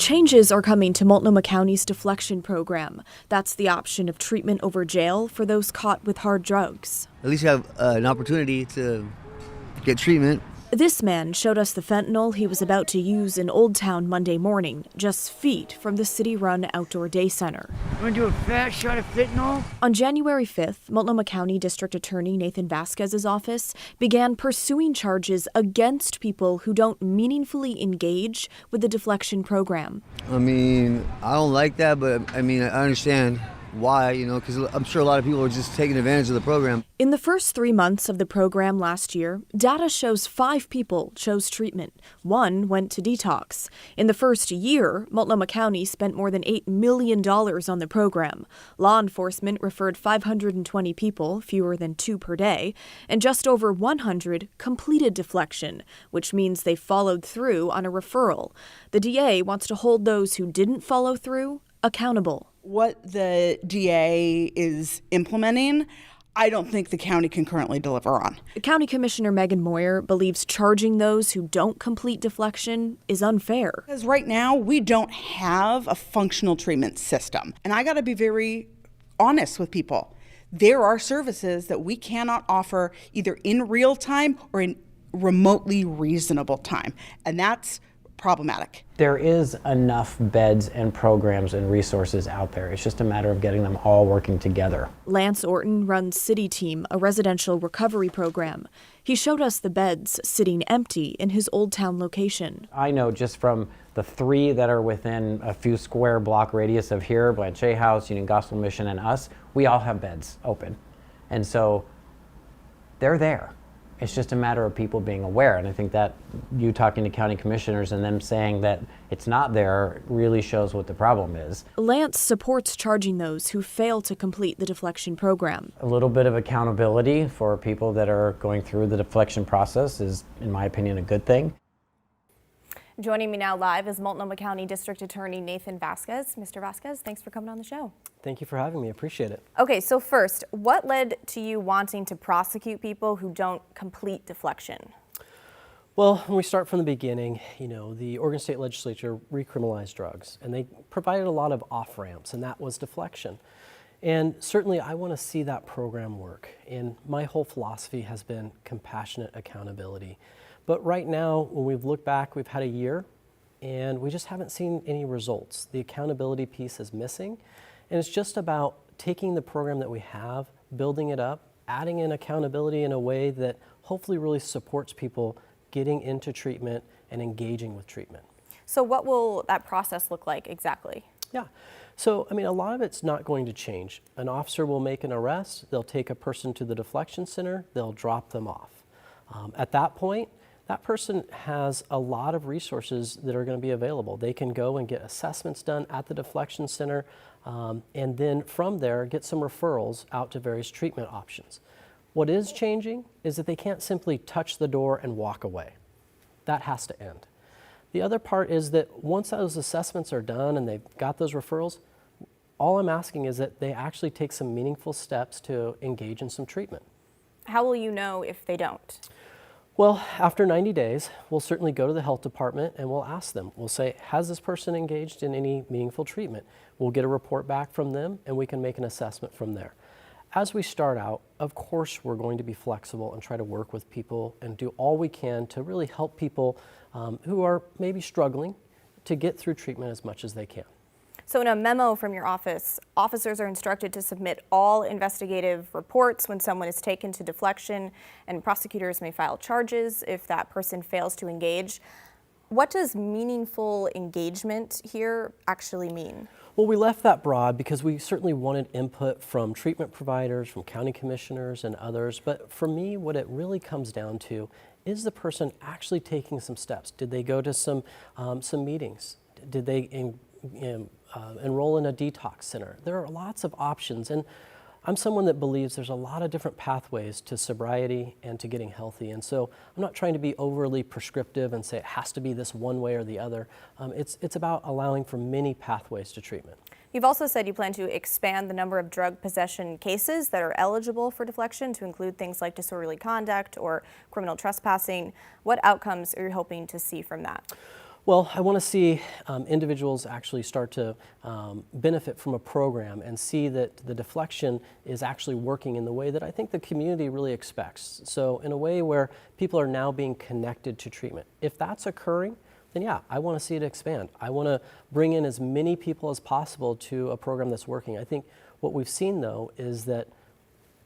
Changes are coming to Multnomah County's deflection program. That's the option of treatment over jail for those caught with hard drugs. At least you have an opportunity to get treatment. This man showed us the fentanyl he was about to use in Old Town Monday morning, just feet from the city-run outdoor day center. You want to do a fat shot of fentanyl? On January 5th, Multnomah County District Attorney Nathan Vasquez's office began pursuing charges against people who don't meaningfully engage with the deflection program. I don't like that, but I understand why, because I'm sure a lot of people are just taking advantage of the program. In the first 3 months of the program last year, data shows 5 people chose treatment. 1 went to detox. In the first year, Multnomah County spent more than $8 million on the program. Law enforcement referred 520 people, fewer than 2 per day, and just over 100 completed deflection, which means they followed through on a referral. The DA wants to hold those who didn't follow through accountable. What the DA is implementing, I don't think the county can currently deliver on. County Commissioner Megan Moyer believes charging those who don't complete deflection is unfair. Because right now, we don't have a functional treatment system. And I got to be very honest with people. There are services that we cannot offer either in real time or in remotely reasonable time. And that's problematic. There is enough beds and programs and resources out there. It's just a matter of getting them all working together. Lance Orton runs City Team, a residential recovery program. He showed us the beds sitting empty in his Old Town location. I know just from the 3 that are within a few square block radius of here, Blanchet House, Union Gospel Mission, and us, we all have beds open. And so they're there. It's just a matter of people being aware, and I think that you talking to county commissioners and them saying that it's not there really shows what the problem is. Lance supports charging those who fail to complete the deflection program. A little bit of accountability for people that are going through the deflection process is, in my opinion, a good thing. Joining me now live is Multnomah County District Attorney Nathan Vasquez. Mr. Vasquez, thanks for coming on the show. Thank you for having me. I appreciate it. Okay, so first, what led to you wanting to prosecute people who don't complete deflection? Well, when we start from the beginning, the Oregon State Legislature recriminalized drugs, and they provided a lot of off-ramps, and that was deflection. And certainly I want to see that program work. And my whole philosophy has been compassionate accountability. But right now, when we've looked back, we've had a year, and we just haven't seen any results. The accountability piece is missing, and it's just about taking the program that we have, building it up, adding in accountability in a way that hopefully really supports people getting into treatment and engaging with treatment. So what will that process look like exactly? Yeah. So, a lot of it's not going to change. An officer will make an arrest, they'll take a person to the deflection center, they'll drop them off. At that point, that person has a lot of resources that are going to be available. They can go and get assessments done at the deflection center, and then from there get some referrals out to various treatment options. What is changing is that they can't simply touch the door and walk away. That has to end. The other part is that once those assessments are done and they've got those referrals, all I'm asking is that they actually take some meaningful steps to engage in some treatment. How will you know if they don't? Well, after 90 days, we'll certainly go to the health department and we'll ask them. We'll say, has this person engaged in any meaningful treatment? We'll get a report back from them and we can make an assessment from there. As we start out, of course, we're going to be flexible and try to work with people and do all we can to really help people who are maybe struggling to get through treatment as much as they can. So in a memo from your office, officers are instructed to submit all investigative reports when someone is taken to deflection, and prosecutors may file charges if that person fails to engage. What does meaningful engagement here actually mean? Well, we left that broad because we certainly wanted input from treatment providers, from county commissioners and others. But for me, what it really comes down to is the person actually taking some steps. Did they go to some meetings? Did they enroll in a detox center? There are lots of options, and I'm someone that believes there's a lot of different pathways to sobriety and to getting healthy, and so I'm not trying to be overly prescriptive and say it has to be this one way or the other. It's about allowing for many pathways to treatment. You've also said you plan to expand the number of drug possession cases that are eligible for deflection to include things like disorderly conduct or criminal trespassing. What outcomes are you hoping to see from that? Well, I want to see individuals actually start to benefit from a program and see that the deflection is actually working in the way that I think the community really expects. So in a way where people are now being connected to treatment. If that's occurring, then yeah, I want to see it expand. I want to bring in as many people as possible to a program that's working. I think what we've seen though is that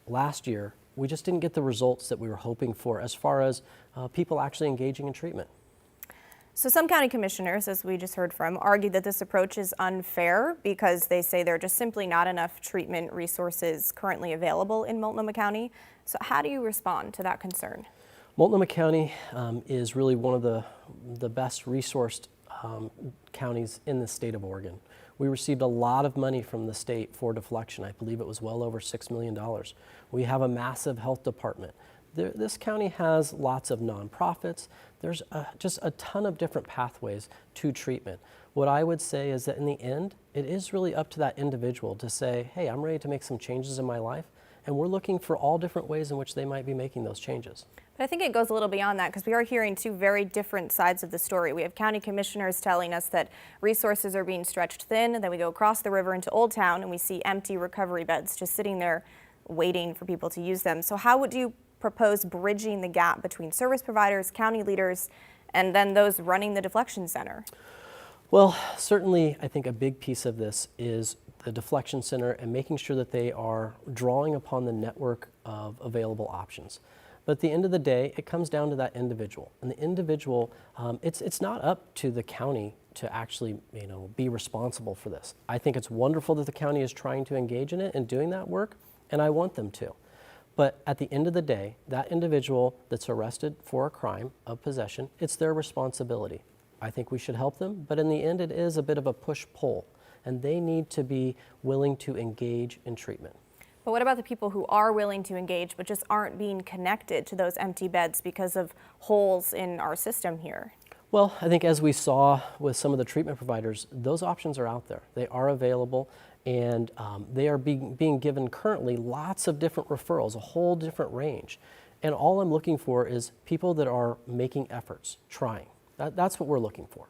last year we just didn't get the results that we were hoping for as far as people actually engaging in treatment. So some county commissioners, as we just heard from, argue that this approach is unfair because they say there are just simply not enough treatment resources currently available in Multnomah County. So how do you respond to that concern? Multnomah County is really one of the best resourced counties in the state of Oregon. We received a lot of money from the state for deflection. I believe it was well over $6 million. We have a massive health department. This county has lots of nonprofits. There's just a ton of different pathways to treatment. What I would say is that in the end, it is really up to that individual to say, hey, I'm ready to make some changes in my life, and we're looking for all different ways in which they might be making those changes. But I think it goes a little beyond that because we are hearing two very different sides of the story. We have county commissioners telling us that resources are being stretched thin, and then we go across the river into Old Town and we see empty recovery beds just sitting there waiting for people to use them. So how would you propose bridging the gap between service providers, county leaders, and then those running the deflection center? Well, certainly I think a big piece of this is the deflection center and making sure that they are drawing upon the network of available options. But at the end of the day, it comes down to that individual. And the individual, it's not up to the county to actually be responsible for this. I think it's wonderful that the county is trying to engage in it and doing that work, and I want them to. But at the end of the day, that individual that's arrested for a crime of possession, it's their responsibility. I think we should help them, but in the end it is a bit of a push-pull, and they need to be willing to engage in treatment. But what about the people who are willing to engage but just aren't being connected to those empty beds because of holes in our system here? Well, I think as we saw with some of the treatment providers, those options are out there. They are available, and they are being given currently lots of different referrals, a whole different range. And all I'm looking for is people that are making efforts, trying. That's what we're looking for.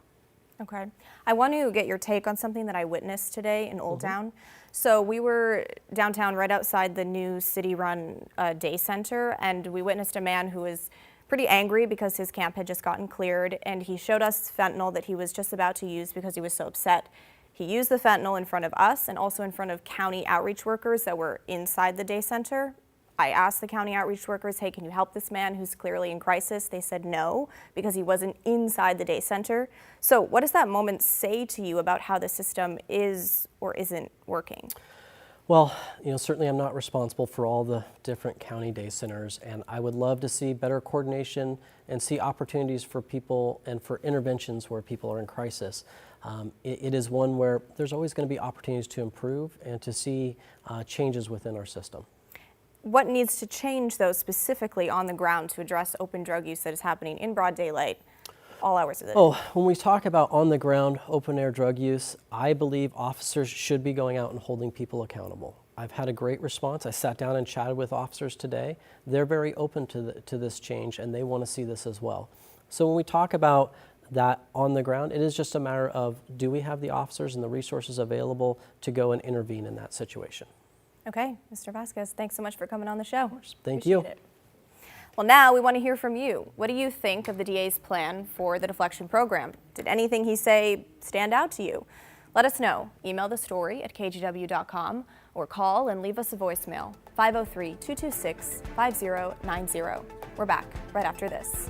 Okay. I want to get your take on something that I witnessed today in Old Town. So we were downtown right outside the new city-run day center, and we witnessed a man who was pretty angry because his camp had just gotten cleared, and he showed us fentanyl that he was just about to use because he was so upset. He used the fentanyl in front of us and also in front of county outreach workers that were inside the day center. I asked the county outreach workers, hey, can you help this man who's clearly in crisis? They said no, because he wasn't inside the day center. So what does that moment say to you about how the system is or isn't working? Well, certainly I'm not responsible for all the different county day centers, and I would love to see better coordination and see opportunities for people and for interventions where people are in crisis. It is one where there's always going to be opportunities to improve and to see changes within our system. What needs to change, though, specifically on the ground to address open drug use that is happening in broad daylight, all hours of the day? Oh, when we talk about on the ground open air drug use, I believe officers should be going out and holding people accountable. I've had a great response. I sat down and chatted with officers today. They're very open to this change, and they want to see this as well. So when we talk about that on the ground, it is just a matter of, do we have the officers and the resources available to go and intervene in that situation? Okay, Mr. Vasquez, thanks so much for coming on the show. Thank you. Appreciate it. Well, now we want to hear from you. What do you think of the DA's plan for the deflection program? Did anything he say stand out to you? Let us know. Email the story at kgw.com or call and leave us a voicemail, 503-226-5090. We're back right after this.